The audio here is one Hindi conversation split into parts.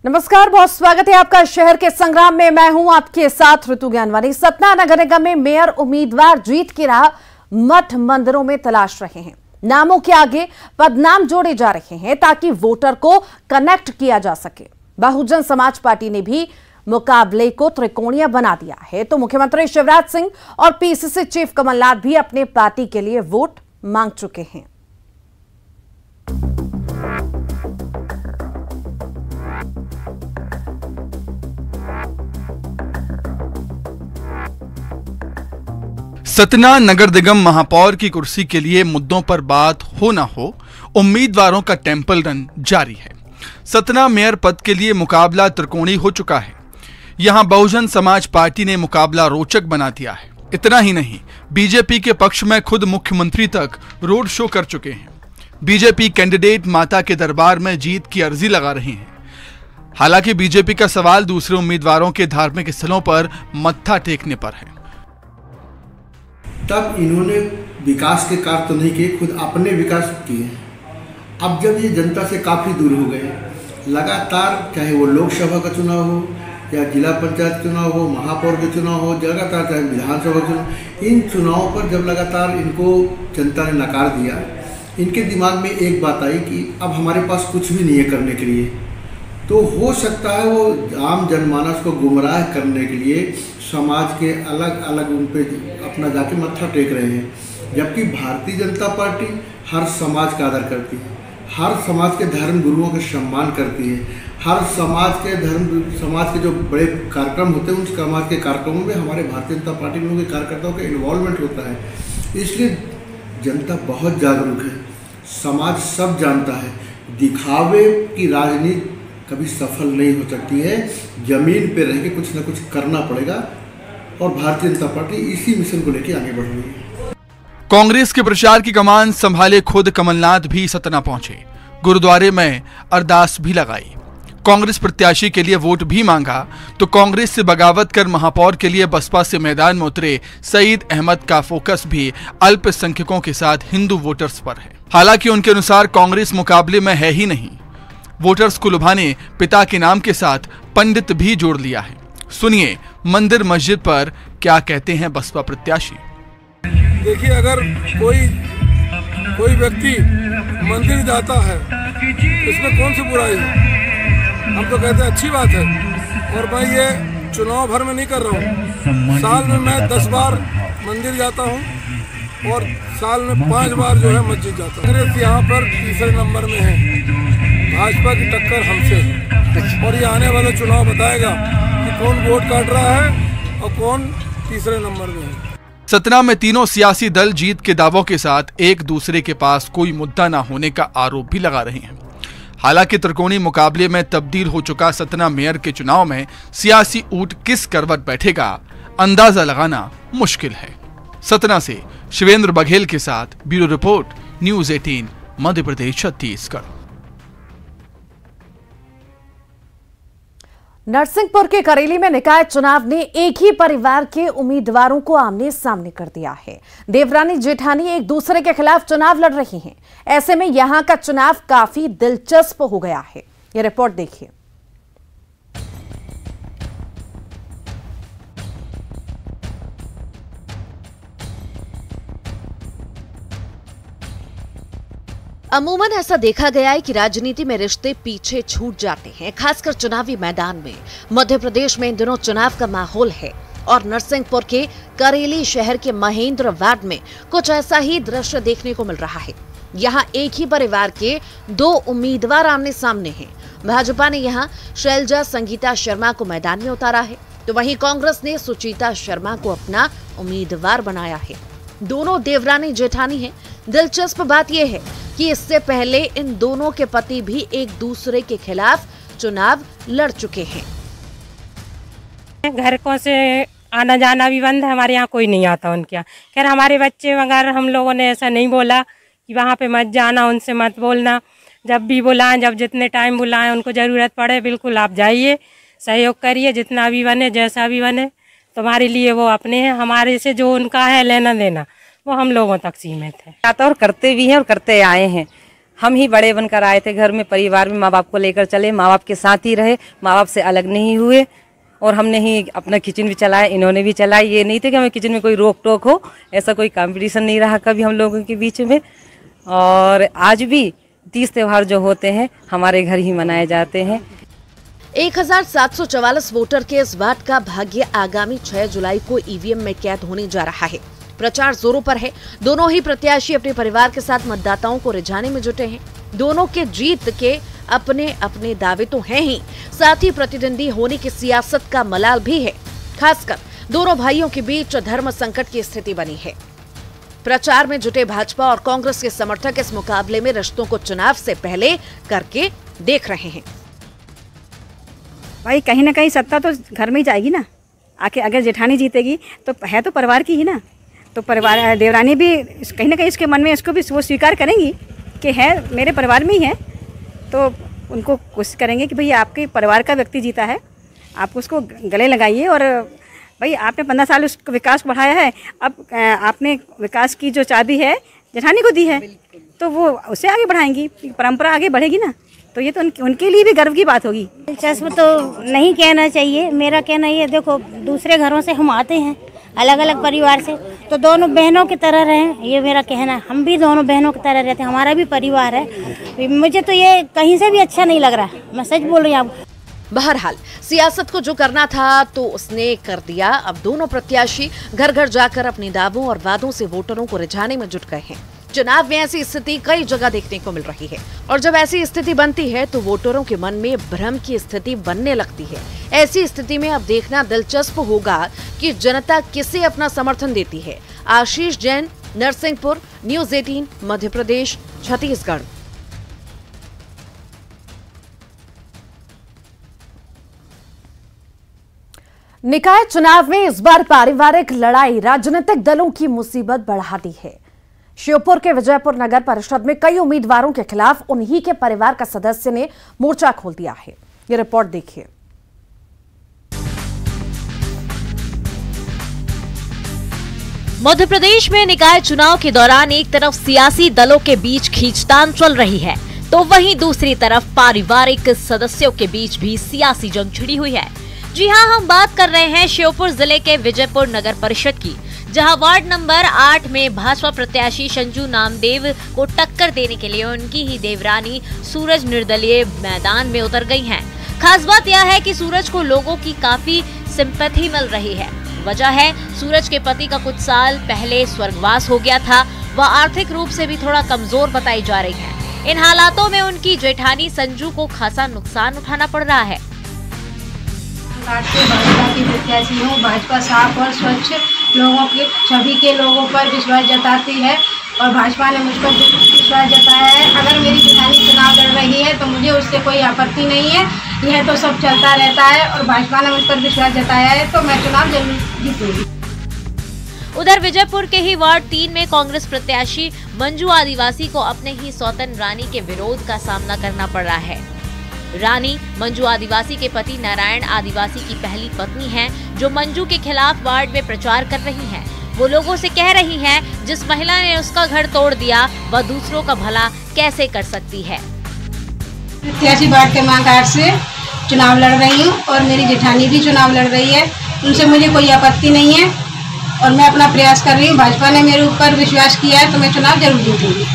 नमस्कार, बहुत स्वागत है आपका शहर के संग्राम में। मैं हूं आपके साथ ऋतु ज्ञानवानी। सतना नगर निगम में मेयर उम्मीदवार जीत की राह मठ मंदिरों में तलाश रहे हैं। नामों के आगे पदनाम जोड़े जा रहे हैं ताकि वोटर को कनेक्ट किया जा सके। बहुजन समाज पार्टी ने भी मुकाबले को त्रिकोणीय बना दिया है, तो मुख्यमंत्री शिवराज सिंह और पीसीसी चीफ कमलनाथ भी अपने पार्टी के लिए वोट मांग चुके हैं। सतना नगर निगम महापौर की कुर्सी के लिए मुद्दों पर बात हो ना हो, उम्मीदवारों का टेंपल रन जारी है। सतना मेयर पद के लिए मुकाबला त्रिकोणीय हो चुका है। यहां बहुजन समाज पार्टी ने मुकाबला रोचक बना दिया है। इतना ही नहीं, बीजेपी के पक्ष में खुद मुख्यमंत्री तक रोड शो कर चुके हैं। बीजेपी कैंडिडेट माता के दरबार में जीत की अर्जी लगा रहे हैं। हालांकि बीजेपी का सवाल दूसरे उम्मीदवारों के धार्मिक स्थलों पर मत्था टेकने पर है। तब इन्होंने विकास के कार्य तो नहीं किए, खुद अपने विकास किए। अब जब ये जनता से काफ़ी दूर हो गए, लगातार चाहे वो लोकसभा का चुनाव हो या जिला पंचायत चुनाव हो, महापौर के चुनाव हो, लगातार चाहे विधानसभा चुनाव, इन चुनावों पर जब लगातार इनको जनता ने नकार दिया, इनके दिमाग में एक बात आई कि अब हमारे पास कुछ भी नहीं है करने के लिए। तो हो सकता है वो आम जनमानस को गुमराह करने के लिए समाज के अलग अलग उन पे अपना जाके मत्था टेक रहे हैं। जबकि भारतीय जनता पार्टी हर समाज का आदर करती है, हर समाज के धर्म गुरुओं का सम्मान करती है, हर समाज के जो बड़े कार्यक्रम होते हैं उन समाज के कार्यक्रमों में हमारे भारतीय जनता पार्टी के कार्यकर्ताओं का इन्वॉल्वमेंट होता है। इसलिए जनता बहुत जागरूक है, समाज सब जानता है। दिखावे की राजनीति कभी सफल नहीं हो सकती है। जमीन पे रह के कुछ ना कुछ करना पड़ेगा और भारतीय जनता पार्टी इसी मिशन को लेकर आगे बढ़ रही है। कांग्रेस के प्रचार की कमान संभाले खुद कमलनाथ भी सतना पहुंचे। गुरुद्वारे में अरदास भी लगाई। कांग्रेस प्रत्याशी के लिए वोट भी मांगा तो कांग्रेस से बगावत कर महापौर के लिए बसपा से मैदान में उतरे सईद अहमद का फोकस भी अल्पसंख्यकों के साथ हिंदू वोटर्स पर है। हालांकि उनके अनुसार कांग्रेस मुकाबले में है ही नहीं। वोटर्स को लुभाने पिता के नाम के साथ पंडित भी जोड़ लिया है। सुनिए मंदिर मस्जिद पर क्या कहते हैं बसपा प्रत्याशी। देखिए, अगर कोई व्यक्ति मंदिर जाता है तो इसमें कौन सी बुराई है? हम तो कहते हैं अच्छी बात है। और मैं ये चुनाव भर में नहीं कर रहा हूँ, साल में मैं 10 बार मंदिर जाता हूँ और साल में 5 बार जो है मस्जिद जाता हूँ। कांग्रेस यहाँ पर तीसरे नंबर में है, भाजपा की टक्कर हमसे है और ये आने वाला चुनाव बताएगा कि कौन वोट काट रहा है और कौन तीसरे नंबर में है। सतना में तीनों सियासी दल जीत के दावों के साथ एक दूसरे के पास कोई मुद्दा न होने का आरोप भी लगा रहे हैं। हालांकि त्रिकोणीय मुकाबले में तब्दील हो चुका सतना मेयर के चुनाव में सियासी ऊंट किस करवट बैठेगा अंदाजा लगाना मुश्किल है। सतना से शिवेंद्र बघेल के साथ bureau report, news 18 Madhya Pradesh Chhattisgarh. Narsinghpur के करेली में निकाय चुनाव ने एक ही परिवार के उम्मीदवारों को आमने सामने कर दिया है। देवरानी जेठानी एक दूसरे के खिलाफ चुनाव लड़ रही हैं। ऐसे में यहां का चुनाव काफी दिलचस्प हो गया है। यह रिपोर्ट देखिए। अमूमन ऐसा देखा गया है कि राजनीति में रिश्ते पीछे छूट जाते हैं, खासकर चुनावी मैदान में। मध्य प्रदेश में इन दिनों चुनाव का माहौल है और नरसिंहपुर के करेली शहर के महेंद्र वार्ड में कुछ ऐसा ही दृश्य देखने को मिल रहा है। यहाँ एक ही परिवार के 2 उम्मीदवार आमने सामने हैं। भाजपा ने यहाँ शैलजा संगीता शर्मा को मैदान में उतारा है, तो वहीं कांग्रेस ने सुचिता शर्मा को अपना उम्मीदवार बनाया है। दोनों देवरानी जेठानी हैं। दिलचस्प बात यह है कि इससे पहले इन दोनों के पति भी एक दूसरे के खिलाफ चुनाव लड़ चुके हैं। घर को से आना जाना भी बंद है, हमारे यहाँ कोई नहीं आता उनके यहाँ। खैर हमारे बच्चे वगैरह हम लोगों ने ऐसा नहीं बोला कि वहाँ पे मत जाना, उनसे मत बोलना। जब भी बुलाएं, जब जितने टाइम बुलाएं, उनको ज़रूरत पड़े बिल्कुल आप जाइए, सहयोग करिए, जितना भी बने जैसा भी बने। तुम्हारे लिए वो अपने हैं, हमारे से जो उनका है लेना देना वो हम लोगों तक सीमित है। और करते भी हैं और करते आए हैं। हम ही बड़े बनकर आए थे घर में, परिवार में माँ बाप को लेकर चले, माँ बाप के साथ ही रहे, माँ बाप से अलग नहीं हुए और हमने ही अपना किचन भी चलाया, इन्होंने भी चलाया। ये नहीं थे कि हमें किचन में कोई रोक टोक हो, ऐसा कोई कंपटीशन नहीं रहा कभी हम लोगों के बीच में। और आज भी 30 त्यौहार जो होते हैं हमारे घर ही मनाए जाते हैं। 1744 वोटर के इस बात का भाग्य आगामी 6 जुलाई को ईवीएम में कैद होने जा रहा है। प्रचार जोरों पर है। दोनों ही प्रत्याशी अपने परिवार के साथ मतदाताओं को रिझाने में जुटे हैं। दोनों के जीत के अपने अपने दावे तो हैं ही, साथ ही प्रतिद्वंदी होने की सियासत का मलाल भी है। खासकर दोनों भाइयों के बीच धर्म संकट की स्थिति बनी है। प्रचार में जुटे भाजपा और कांग्रेस के समर्थक इस मुकाबले में रिश्तों को चुनाव से पहले करके देख रहे हैं। भाई कहीं ना कहीं सत्ता तो घर में ही जाएगी ना। आके अगर जेठानी जीतेगी तो है तो परिवार की ही ना, तो परिवार देवरानी भी कहीं ना कहीं इसके मन में इसको भी वो स्वीकार करेंगी कि है मेरे परिवार में ही है, तो उनको कोशिश करेंगे कि भाई आपके परिवार का व्यक्ति जीता है, आप उसको गले लगाइए। और भाई आपने 15 साल उसको विकास को बढ़ाया है, अब आपने विकास की जो चाबी है जेठानी को दी है, तो वो उसे आगे बढ़ाएंगी, परंपरा आगे बढ़ेगी ना। तो ये तो उनके लिए भी गर्व की बात होगी। दिलचस्प तो नहीं कहना चाहिए। मेरा कहना ये, देखो दूसरे घरों से हम आते हैं, अलग अलग परिवार से, तो दोनों बहनों की तरह रहें, ये मेरा कहना है। हम भी दोनों बहनों की तरह रहते हैं, हमारा भी परिवार है। मुझे तो ये कहीं से भी अच्छा नहीं लग रहा, मैं सच बोल रही हूँ आपको। बहरहाल सियासत को जो करना था तो उसने कर दिया। अब दोनों प्रत्याशी घर घर जाकर अपने दावों और वादों से वोटरों को रिझाने में जुट गए हैं। चुनाव में ऐसी स्थिति कई जगह देखने को मिल रही है और जब ऐसी स्थिति बनती है तो वोटरों के मन में भ्रम की स्थिति बनने लगती है। ऐसी स्थिति में अब देखना दिलचस्प होगा कि जनता किसे अपना समर्थन देती है। आशीष जैन, नरसिंहपुर, न्यूज़ 18, मध्य प्रदेश, छत्तीसगढ़। निकाय चुनाव में इस बार पारिवारिक लड़ाई राजनीतिक दलों की मुसीबत बढ़ा दी है। श्योपुर के विजयपुर नगर परिषद में कई उम्मीदवारों के खिलाफ उन्हीं के परिवार का सदस्य ने मोर्चा खोल दिया है। ये रिपोर्ट देखिए। मध्य प्रदेश में निकाय चुनाव के दौरान एक तरफ सियासी दलों के बीच खींचतान चल रही है तो वहीं दूसरी तरफ पारिवारिक सदस्यों के बीच भी सियासी जंग छिड़ी हुई है। जी हां, हम बात कर रहे हैं श्योपुर जिले के विजयपुर नगर परिषद की, जहां वार्ड नंबर 8 में भाजपा प्रत्याशी संजू नामदेव को टक्कर देने के लिए उनकी ही देवरानी सूरज निर्दलीय मैदान में उतर गई हैं। खास बात यह है कि सूरज को लोगों की काफी सिंपैथी मिल रही है। वजह है, सूरज के पति का कुछ साल पहले स्वर्गवास हो गया था। वह आर्थिक रूप से भी थोड़ा कमजोर बताई जा रही है। इन हालातों में उनकी जेठानी संजू को खासा नुकसान उठाना पड़ रहा है। भाजपा की प्रत्याशी हूँ। भाजपा साफ और स्वच्छ लोगों के छवि के लोगों पर विश्वास जताती है और भाजपा ने मुझ पर विश्वास जताया है। अगर मेरी जेठानी चुनाव लड़ रही है तो मुझे उससे कोई आपत्ति नहीं है। यह तो सब चलता रहता है और भाजपा ने मुझ पर विश्वास जताया है तो मैं चुनाव जरूर जीतूंगी। उधर विजयपुर के ही वार्ड 3 में कांग्रेस प्रत्याशी मंजू आदिवासी को अपने ही सौतन रानी के विरोध का सामना करना पड़ रहा है। रानी मंजू आदिवासी के पति नारायण आदिवासी की पहली पत्नी हैं, जो मंजू के खिलाफ वार्ड में प्रचार कर रही हैं। वो लोगों से कह रही हैं, जिस महिला ने उसका घर तोड़ दिया वह दूसरों का भला कैसे कर सकती है। प्रत्याशी वार्ड क्रमांक 8 से चुनाव लड़ रही हूँ और मेरी जेठानी भी चुनाव लड़ रही है। उनसे मुझे कोई आपत्ति नहीं है और मैं अपना प्रयास कर रही हूँ। भाजपा ने मेरे ऊपर विश्वास किया है तो मैं चुनाव जरूर जीतूंगी।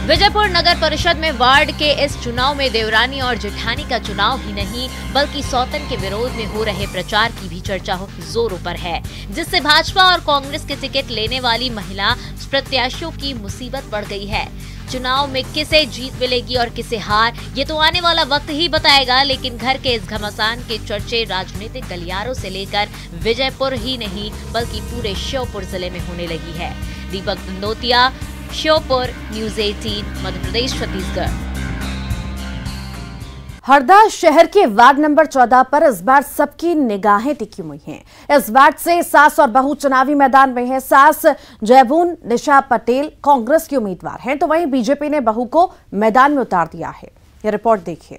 विजयपुर नगर परिषद में वार्ड के इस चुनाव में देवरानी और जेठानी का चुनाव ही नहीं बल्कि सौतन के विरोध में हो रहे प्रचार की भी चर्चा जोरों पर है, जिससे भाजपा और कांग्रेस के टिकट लेने वाली महिला प्रत्याशियों की मुसीबत बढ़ गई है। चुनाव में किसे जीत मिलेगी और किसे हार, ये तो आने वाला वक्त ही बताएगा। लेकिन घर के इस घमासान के चर्चे राजनीतिक गलियारों से लेकर विजयपुर ही नहीं बल्कि पूरे श्योपुर जिले में होने लगी है। दीपक दंदोतिया, श्योपुर, न्यूज़ 18, मध्य प्रदेश, छत्तीसगढ़। हरदा शहर के वार्ड नंबर 14 पर इस बार सबकी निगाहें टिकी हुई हैं। इस वार्ड से सास और बहू चुनावी मैदान में है। सास जयबून निशा पटेल कांग्रेस की उम्मीदवार हैं, तो वहीं बीजेपी ने बहू को मैदान में उतार दिया है। यह रिपोर्ट देखिए।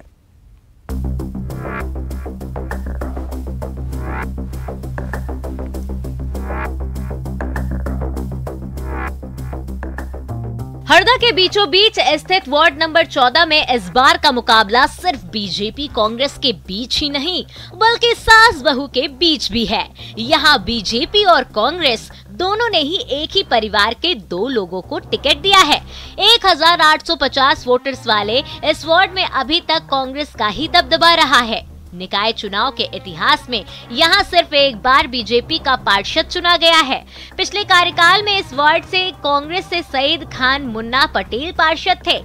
हरदा के बीचों बीच स्थित वार्ड नंबर 14 में इस बार का मुकाबला सिर्फ बीजेपी कांग्रेस के बीच ही नहीं बल्कि सास बहू के बीच भी है। यहाँ बीजेपी और कांग्रेस दोनों ने ही एक ही परिवार के 2 लोगों को टिकट दिया है। 1850 वोटर्स वाले इस वार्ड में अभी तक कांग्रेस का ही दबदबा रहा है। निकाय चुनाव के इतिहास में यहाँ सिर्फ एक बार बीजेपी का पार्षद चुना गया है। पिछले कार्यकाल में इस वार्ड से कांग्रेस से सईद खान मुन्ना पटेल पार्षद थे,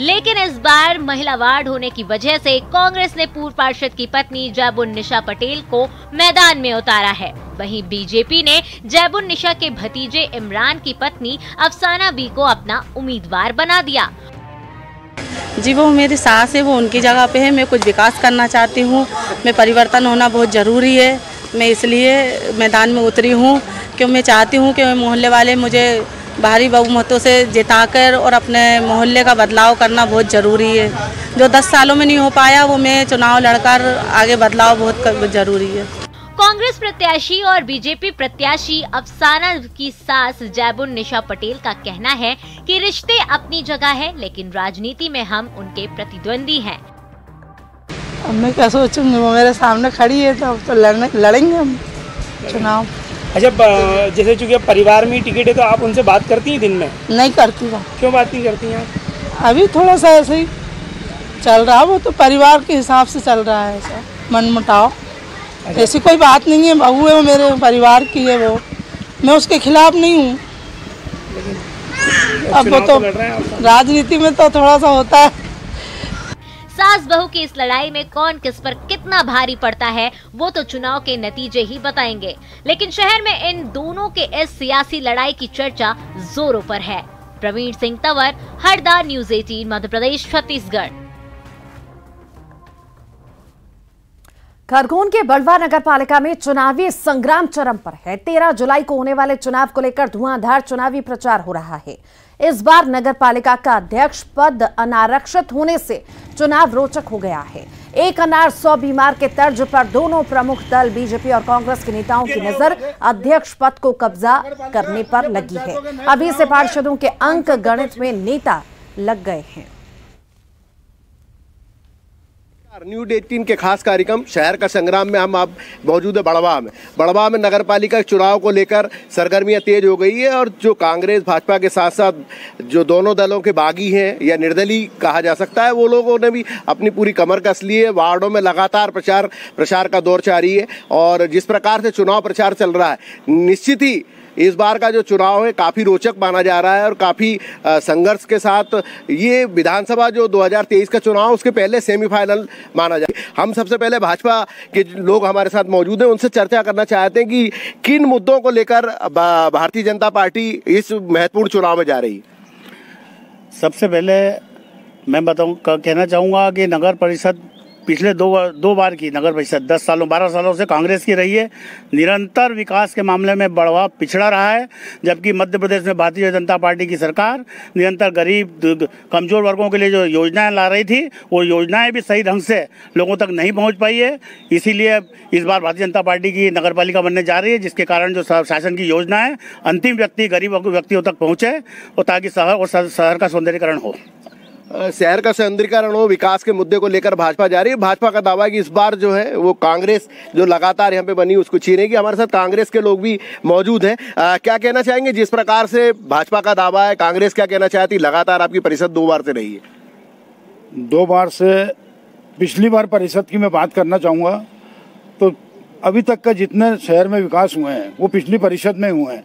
लेकिन इस बार महिला वार्ड होने की वजह से कांग्रेस ने पूर्व पार्षद की पत्नी जैबुन्निशा पटेल को मैदान में उतारा है। वहीं बीजेपी ने जैबुन्निशा के भतीजे इमरान की पत्नी अफसाना बी को अपना उम्मीदवार बना दिया। जी वो मेरी सास है, वो उनकी जगह पे है। मैं कुछ विकास करना चाहती हूँ, मैं परिवर्तन होना बहुत ज़रूरी है। मैं इसलिए मैदान में उतरी हूँ क्योंकि मैं चाहती हूँ कि मोहल्ले वाले मुझे भारी बहुमतों से जिताकर और अपने मोहल्ले का बदलाव करना बहुत ज़रूरी है। जो 10 सालों में नहीं हो पाया वो मैं चुनाव लड़कर आगे बदलाव बहुत ज़रूरी है। कांग्रेस प्रत्याशी और बीजेपी प्रत्याशी अफसाना की सास जैबुन्निशा पटेल का कहना है कि रिश्ते अपनी जगह है, लेकिन राजनीति में हम उनके प्रतिद्वंदी हैं। अब मैं क्या सोचूंगी, वो मेरे सामने खड़ी है तो अब तो लड़ेंगे हम चुनाव। अच्छा, जैसे चूंकि परिवार में टिकट है तो आप उनसे बात करती हैं दिन में? नहीं करती हूँ। क्यों बात नहीं करती हैं? अभी थोड़ा सा ऐसे ही चल रहा, वो तो परिवार के हिसाब से चल रहा है, ऐसा मन मुटाव। ऐसी कोई बात नहीं है, बहू है वो मेरे परिवार की है, वो मैं उसके खिलाफ नहीं हूँ। अब वो तो राजनीति में तो थोड़ा सा होता है। सास बहू की इस लड़ाई में कौन किस पर कितना भारी पड़ता है वो तो चुनाव के नतीजे ही बताएंगे, लेकिन शहर में इन दोनों के इस सियासी लड़ाई की चर्चा जोरों पर है। प्रवीण सिंह तंवर, हरदा, न्यूज़ 18, मध्य प्रदेश, छत्तीसगढ़। खरगोन के बड़वा नगर पालिका में चुनावी संग्राम चरम पर है। 13 जुलाई को होने वाले चुनाव को लेकर धुआंधार चुनावी प्रचार हो रहा है। इस बार नगर पालिका का अध्यक्ष पद अनारक्षित होने से चुनाव रोचक हो गया है। एक अनार 100 बीमार के तर्ज पर दोनों प्रमुख दल बीजेपी और कांग्रेस के नेताओं की नजर अध्यक्ष पद को कब्जा करने पर लगी है। अभी से पार्षदों के अंक गणित में नेता लग गए हैं। न्यूज़ 18 के खास कार्यक्रम शहर का संग्राम में हम अब मौजूद है बड़वा में नगर पालिका चुनाव को लेकर सरगर्मियां तेज हो गई है और जो कांग्रेस भाजपा के साथ साथ जो दोनों दलों के बागी हैं या निर्दलीय कहा जा सकता है, वो लोगों ने भी अपनी पूरी कमर कस ली है। वार्डों में लगातार प्रचार का दौर जारी है और जिस प्रकार से चुनाव प्रचार चल रहा है, निश्चित ही इस बार का जो चुनाव है काफ़ी रोचक माना जा रहा है और काफ़ी संघर्ष के साथ ये विधानसभा जो 2023 का चुनाव उसके पहले सेमीफाइनल माना जाए। हम सबसे पहले भाजपा के लोग हमारे साथ मौजूद हैं, उनसे चर्चा करना चाहते हैं कि किन मुद्दों को लेकर भारतीय जनता पार्टी इस महत्वपूर्ण चुनाव में जा रही है। सबसे पहले मैं कहना चाहूँगा कि नगर परिषद पिछले दो बार की नगर परिषद 10 सालों 12 सालों से कांग्रेस की रही है। निरंतर विकास के मामले में बड़वा पिछड़ा रहा है, जबकि मध्य प्रदेश में भारतीय जनता पार्टी की सरकार निरंतर गरीब कमजोर वर्गों के लिए जो योजनाएं ला रही थी वो योजनाएं भी सही ढंग से लोगों तक नहीं पहुंच पाई है। इसीलिए इस बार भारतीय जनता पार्टी की नगर पालिका बनने जा रही है, जिसके कारण जो शासन की योजनाएं अंतिम गरीब व्यक्तियों तक पहुँचे और ताकि शहर का सौंदर्यीकरण हो। शहर का सौंदर्यीकरण हो, विकास के मुद्दे को लेकर भाजपा जा रही है। भाजपा का दावा है कि इस बार जो है वो कांग्रेस जो लगातार यहाँ पे बनी उसको छीनेगी। हमारे साथ कांग्रेस के लोग भी मौजूद हैं। क्या कहना चाहेंगे, जिस प्रकार से भाजपा का दावा है, कांग्रेस क्या कहना चाहती? लगातार आपकी परिषद 2 बार से रही है। 2 बार से पिछली बार परिषद की मैं बात करना चाहूँगा तो अभी तक का जितने शहर में विकास हुए हैं वो पिछली परिषद में हुए हैं।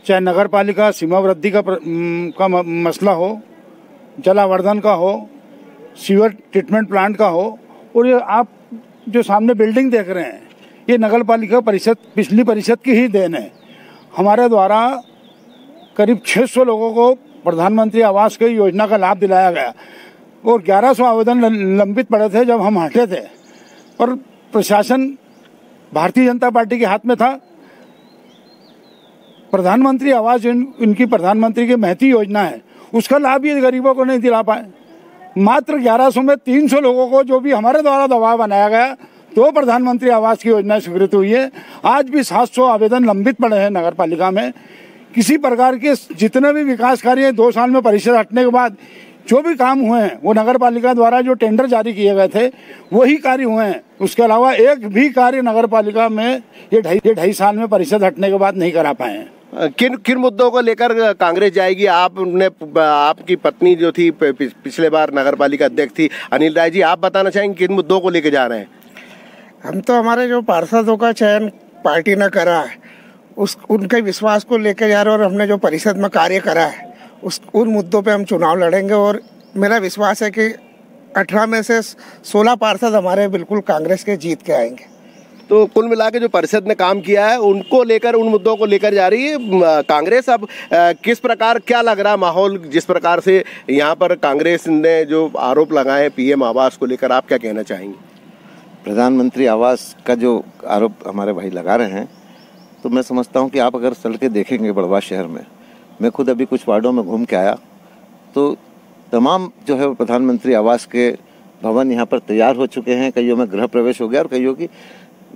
चाहे नगर पालिका सीमा वृद्धि का मसला हो, जलावर्धन का हो, सीवर ट्रीटमेंट प्लांट का हो, और ये आप जो सामने बिल्डिंग देख रहे हैं ये नगर पालिका परिषद पिछली परिषद की ही देन है। हमारे द्वारा करीब 600 लोगों को प्रधानमंत्री आवास की योजना का लाभ दिलाया गया और 1100 आवेदन लंबित पड़े थे जब हम हटे थे, और प्रशासन भारतीय जनता पार्टी के हाथ में था। प्रधानमंत्री आवास इनकी प्रधानमंत्री की महती योजना है, उसका लाभ भी गरीबों को नहीं दिला पाए। मात्र 1100 में 300 लोगों को जो भी हमारे द्वारा दबाव बनाया गया तो प्रधानमंत्री आवास की योजना स्वीकृत हुई है। आज भी 700 आवेदन लंबित पड़े हैं नगर पालिका में। किसी प्रकार के जितने भी विकास कार्य 2 साल में परिषद हटने के बाद जो भी काम हुए हैं वो नगर पालिका द्वारा जो टेंडर जारी किए गए थे वही कार्य हुए हैं। उसके अलावा एक भी कार्य नगर पालिका में ये 2.5 साल में परिषद हटने के बाद नहीं करा पाए हैं। किन मुद्दों को लेकर कांग्रेस जाएगी? आपकी पत्नी जो थी पिछले बार नगर पालिका अध्यक्ष थी अनिल राय जी, आप बताना चाहेंगे किन मुद्दों को लेकर जा रहे हैं? हम तो हमारे जो पार्षदों का चयन पार्टी ने करा है उनके विश्वास को लेकर जा रहे हैं, और हमने जो परिषद में कार्य करा है उन मुद्दों पे हम चुनाव लड़ेंगे। और मेरा विश्वास है कि 18 में से 16 पार्षद हमारे बिल्कुल कांग्रेस के जीत के आएंगे। तो कुल मिला के जो परिषद ने काम किया है उनको लेकर, उन मुद्दों को लेकर जा रही है कांग्रेस। अब किस प्रकार, क्या लग रहा है माहौल जिस प्रकार से यहाँ पर कांग्रेस ने जो आरोप लगाए पीएम आवास को लेकर, आप क्या कहना चाहेंगे? प्रधानमंत्री आवास का जो आरोप हमारे भाई लगा रहे हैं, तो मैं समझता हूँ कि आप अगर सड़कें देखेंगे बड़वा शहर में, मैं खुद अभी कुछ वार्डों में घूम के आया, तो तमाम जो है प्रधानमंत्री आवास के भवन यहाँ पर तैयार हो चुके हैं। कईयों में गृह प्रवेश हो गया और कईयों की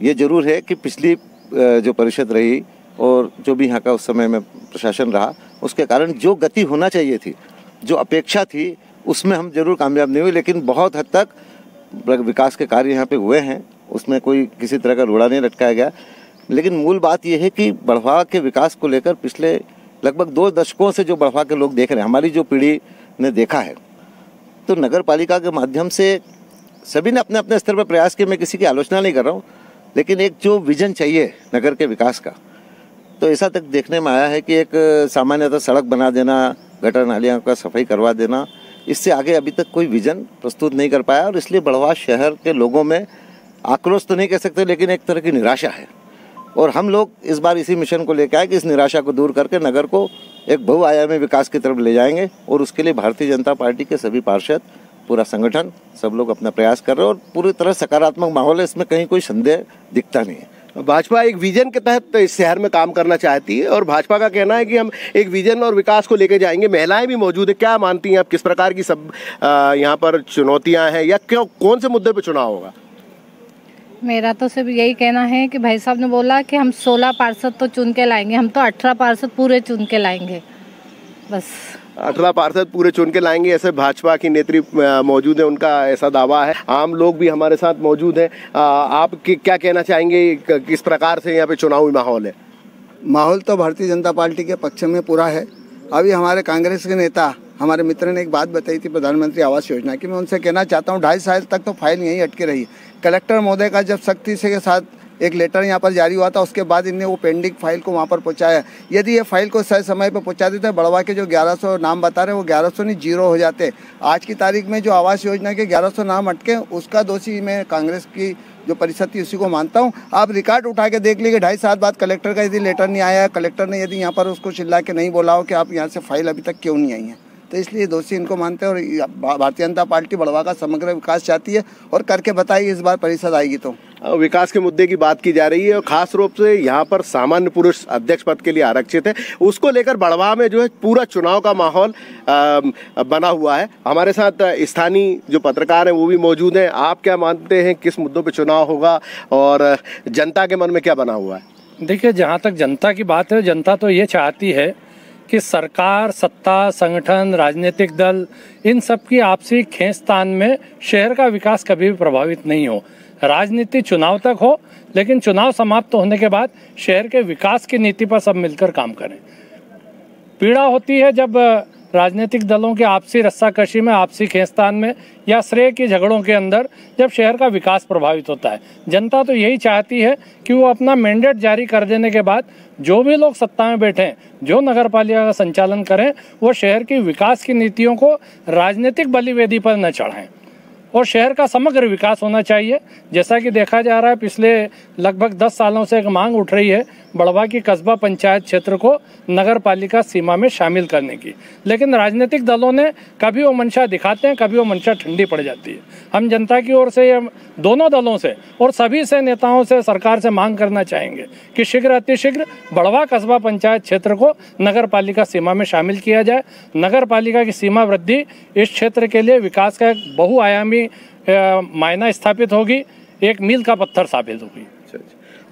ये जरूर है कि पिछली जो परिषद रही और जो भी यहाँ का उस समय में प्रशासन रहा, उसके कारण जो गति होना चाहिए थी, जो अपेक्षा थी, उसमें हम जरूर कामयाब नहीं हुए। लेकिन बहुत हद तक विकास के कार्य यहाँ पे हुए हैं, उसमें कोई किसी तरह का रोड़ा नहीं लटकाया गया। लेकिन मूल बात यह है कि बढ़वा के विकास को लेकर पिछले लगभग 2 दशकों से जो बढ़वा के लोग देख रहे हैं, हमारी जो पीढ़ी ने देखा है, तो नगर पालिका के माध्यम से सभी ने अपने अपने स्तर पर प्रयास किए। मैं किसी की आलोचना नहीं कर रहा हूँ, लेकिन एक जो विजन चाहिए नगर के विकास का, तो ऐसा तक देखने में आया है कि एक सामान्यतः सड़क बना देना, गटर नालियों का सफाई करवा देना, इससे आगे अभी तक कोई विजन प्रस्तुत नहीं कर पाया। और इसलिए बढ़वा शहर के लोगों में आक्रोश तो नहीं कह सकते, लेकिन एक तरह की निराशा है। और हम लोग इस बार इसी मिशन को लेकर आए कि इस निराशा को दूर करके नगर को एक बहुआयामी विकास की तरफ ले जाएंगे। और उसके लिए भारतीय जनता पार्टी के सभी पार्षद, पूरा संगठन, सब लोग अपना प्रयास कर रहे हैं और पूरी तरह सकारात्मक माहौल है, इसमें कहीं कोई संदेह दिखता नहीं है। भाजपा एक विजन के तहत इस शहर में काम करना चाहती है और भाजपा का कहना है कि हम एक विजन और विकास को लेकर जाएंगे। महिलाएं भी मौजूद है, क्या मानती हैं आप, किस प्रकार की सब यहाँ पर चुनौतियाँ हैं या क्यों, कौन से मुद्दे पर चुनाव होगा? मेरा तो सिर्फ यही कहना है कि भाई साहब ने बोला कि हम 16 पार्षद तो चुन के लाएंगे, हम तो 18 पार्षद पूरे चुन के लाएंगे। बस 18 पार्षद पूरे चुन के लाएंगे, ऐसे भाजपा की नेत्री मौजूद है, उनका ऐसा दावा है। आम लोग भी हमारे साथ मौजूद हैं। आप क्या कहना चाहेंगे, किस प्रकार से यहाँ पे चुनावी माहौल है? माहौल तो भारतीय जनता पार्टी के पक्ष में पूरा है। अभी हमारे कांग्रेस के नेता, हमारे मित्र ने एक बात बताई थी प्रधानमंत्री आवास योजना की, मैं उनसे कहना चाहता हूँ 2.5 साल तक तो फाइल यहीं अटके रही। कलेक्टर महोदय का जब सख्ती से के साथ एक लेटर यहाँ पर जारी हुआ था, उसके बाद इनने वो पेंडिंग फाइल को वहाँ पर पहुँचाया। यदि ये फाइल को सही समय पर पहुँचा देते, बढ़वा के जो 1100 नाम बता रहे हैं वो 1100 नहीं 0 हो जाते। आज की तारीख में जो आवास योजना के 1100 नाम अटके, उसका दोषी मैं कांग्रेस की जो परिषद थी उसी को मानता हूँ। आप रिकॉर्ड उठा के देख लीजिए, 2.5 साल बाद कलेक्टर का यदि लेटर नहीं आया, कलेक्टर ने यदि यहाँ पर उसको चिल्ला के नहीं बोला हो कि आप यहाँ से फाइल अभी तक क्यों नहीं आई है, तो इसलिए दोषी इनको मानते हैं। और भारतीय जनता पार्टी बढ़वा का समग्र विकास चाहती है और करके बताइए इस बार परिषद आएगी तो। विकास के मुद्दे की बात की जा रही है और खास रूप से यहाँ पर सामान्य पुरुष अध्यक्ष पद के लिए आरक्षित है, उसको लेकर बढ़वा में जो है पूरा चुनाव का माहौल बना हुआ है। हमारे साथ स्थानीय जो पत्रकार हैं वो भी मौजूद हैं। आप क्या मानते हैं, किस मुद्दों पे चुनाव होगा और जनता के मन में क्या बना हुआ है? देखिए, जहाँ तक जनता की बात है, जनता तो ये चाहती है कि सरकार, सत्ता, संगठन, राजनीतिक दल, इन सब की आपसी खींचतान में शहर का विकास कभी भी प्रभावित नहीं हो। राजनीति चुनाव तक हो, लेकिन चुनाव समाप्त होने के बाद शहर के विकास की नीति पर सब मिलकर काम करें। पीड़ा होती है जब राजनीतिक दलों के आपसी रस्साकशी में, आपसी खींचतान में या श्रेय के झगड़ों के अंदर जब शहर का विकास प्रभावित होता है। जनता तो यही चाहती है कि वो अपना मैंडेट जारी कर देने के बाद जो भी लोग सत्ता में बैठे हैं, जो नगर पालिका का संचालन करें, वो शहर की विकास की नीतियों को राजनीतिक बलिवेदी पर न चढ़ाएं और शहर का समग्र विकास होना चाहिए। जैसा कि देखा जा रहा है, पिछले लगभग 10 सालों से एक मांग उठ रही है बढ़वा की कस्बा पंचायत क्षेत्र को नगर पालिका सीमा में शामिल करने की, लेकिन राजनीतिक दलों ने कभी वो मंशा दिखाते हैं, कभी वो मंशा ठंडी पड़ जाती है। हम जनता की ओर से, दोनों दलों से और सभी से नेताओं से, सरकार से मांग करना चाहेंगे कि शीघ्र अतिशीघ्र बढ़वा कस्बा पंचायत क्षेत्र को नगर पालिका सीमा में शामिल किया जाए। नगर पालिका की सीमा वृद्धि इस क्षेत्र के लिए विकास का एक बहुआयामी मायना स्थापित होगी, एक मील का पत्थर साबित होगी।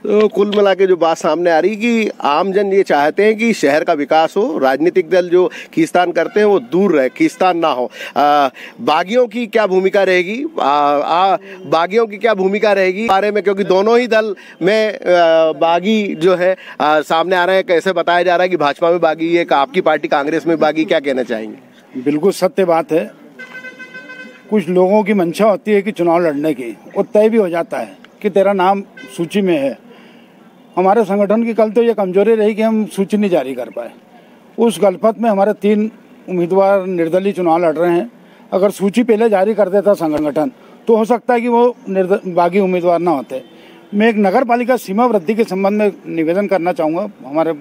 तो कुल मिला के जो बात सामने आ रही कि आमजन ये चाहते हैं कि शहर का विकास हो, राजनीतिक दल जो खींचतान करते हैं वो दूर रहे, खींचतान ना हो। बागियों की क्या भूमिका रहेगी, बागियों की क्या भूमिका रहेगी बारे में, क्योंकि दोनों ही दल में बागी जो है सामने आ रहे हैं। कैसे बताया जा रहा है कि भाजपा में बागी है, आपकी पार्टी कांग्रेस में बागी, क्या कहना चाहेंगे? बिल्कुल सत्य बात है। कुछ लोगों की मंशा होती है कि चुनाव लड़ने की, और तय भी हो जाता है कि तेरा नाम सूची में है। हमारे संगठन की कल तो ये कमजोरी रही कि हम सूची नहीं जारी कर पाए। उस गलफत में हमारे 3 उम्मीदवार निर्दलीय चुनाव लड़ रहे हैं। अगर सूची पहले जारी कर देता संगठन तो हो सकता है कि वो बागी उम्मीदवार ना होते। मैं एक नगर पालिका सीमा वृद्धि के संबंध में निवेदन करना चाहूँगा। हमारे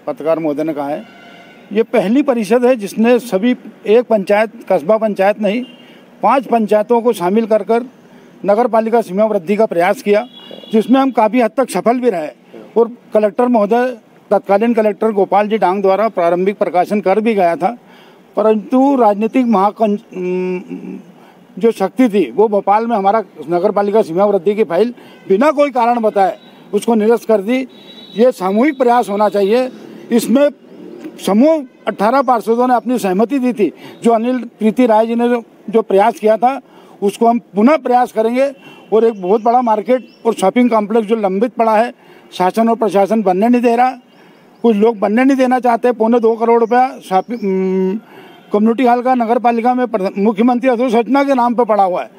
पत्रकार महोदय ने कहा है ये पहली परिषद है जिसने सभी एक पंचायत, कस्बा पंचायत नहीं, 5 पंचायतों को शामिल कर नगर पालिका सीमा वृद्धि का प्रयास किया, जिसमें हम काफ़ी हद तक सफल भी रहे। और कलेक्टर महोदय, तत्कालीन कलेक्टर गोपाल जी डांग द्वारा प्रारंभिक प्रकाशन कर भी गया था, परंतु राजनीतिक जो शक्ति थी वो भोपाल में हमारा नगर पालिका सीमा वृद्धि की फाइल बिना कोई कारण बताए उसको निरस्त कर दी। ये सामूहिक प्रयास होना चाहिए। इसमें समूह 18 पार्षदों ने अपनी सहमति दी थी। जो अनिल प्रीति राय जी ने जो प्रयास किया था उसको हम पुनः प्रयास करेंगे। और एक बहुत बड़ा मार्केट और शॉपिंग कॉम्प्लेक्स जो लंबित पड़ा है, शासन और प्रशासन बनने नहीं दे रहा, कुछ लोग बनने नहीं देना चाहते। 2.25 करोड़ रुपया कम्युनिटी हॉल का नगर पालिका में मुख्यमंत्री अधोसंरचना के नाम पर पड़ा हुआ है,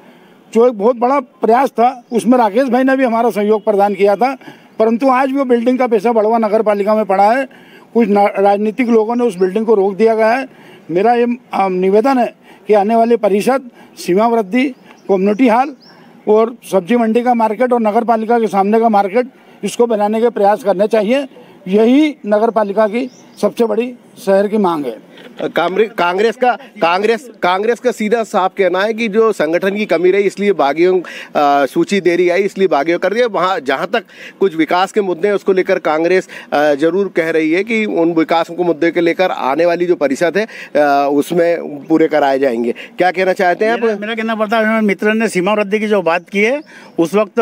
जो एक बहुत बड़ा प्रयास था। उसमें राकेश भाई ने भी हमारा सहयोग प्रदान किया था, परंतु आज भी वो बिल्डिंग का पैसा बड़वा नगर पालिका में पड़ा है। कुछ राजनीतिक लोगों ने उस बिल्डिंग को रोक दिया गया है। मेरा ये निवेदन है कि आने वाली परिषद सीमा वृद्धि, कम्युनिटी हॉल और सब्जी मंडी का मार्केट और नगर पालिका के सामने का मार्केट, इसको बनाने के प्रयास करने चाहिए। यही नगर पालिका की सबसे बड़ी शहर की मांग है। कांग्रेस का सीधा साफ कहना है कि जो संगठन की कमी रही इसलिए बागियों सूची देरी आई, इसलिए बागियों कर दिया। वहाँ जहाँ तक कुछ विकास के मुद्दे हैं उसको लेकर कांग्रेस जरूर कह रही है कि उन विकास को मुद्दे के लेकर आने वाली जो परिषद है उसमें पूरे कराए जाएंगे। क्या कहना चाहते हैं आप? मेरा कहना पड़ता है, मित्र ने सीमा वृद्धि की जो बात की है उस वक्त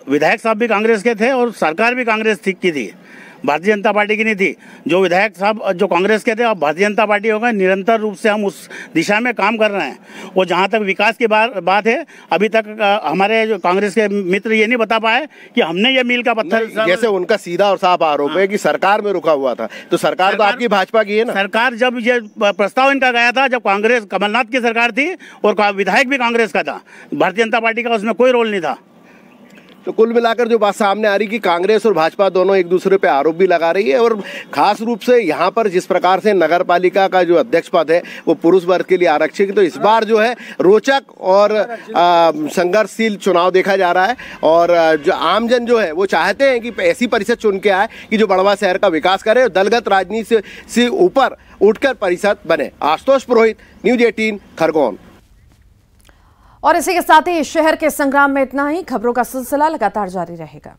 विधायक साहब भी कांग्रेस के थे और सरकार भी कांग्रेस की थी, भारतीय जनता पार्टी की नहीं थी। जो विधायक साहब जो कांग्रेस के थे अब भारतीय जनता पार्टी हो गए। निरंतर रूप से हम उस दिशा में काम कर रहे हैं। और जहां तक विकास की बात है, अभी तक हमारे जो कांग्रेस के मित्र ये नहीं बता पाए कि हमने ये मील का पत्थर, जैसे उनका सीधा और साफ आरोप है कि सरकार में रुका हुआ था, तो सरकार तो आपकी भाजपा की है ना। सरकार जब ये प्रस्ताव इनका गया था, जब कांग्रेस कमलनाथ की सरकार थी और विधायक भी कांग्रेस का था, भारतीय जनता पार्टी का उसमें कोई रोल नहीं था। तो कुल मिलाकर जो बात सामने आ रही कि कांग्रेस और भाजपा दोनों एक दूसरे पे आरोप भी लगा रही है। और खास रूप से यहाँ पर जिस प्रकार से नगर पालिका का जो अध्यक्ष पद है वो पुरुष वर्ग के लिए आरक्षित, तो इस बार जो है रोचक और संघर्षशील चुनाव देखा जा रहा है। और जो आमजन जो है वो चाहते हैं कि ऐसी परिषद चुन के आए कि जो बड़वा शहर का विकास करे और दलगत राजनीति से ऊपर उठकर परिषद बने। आशुतोष पुरोहित, न्यूज 18 खरगोन। और इसी के साथ ही शहर के संग्राम में इतना ही। खबरों का सिलसिला लगातार जारी रहेगा।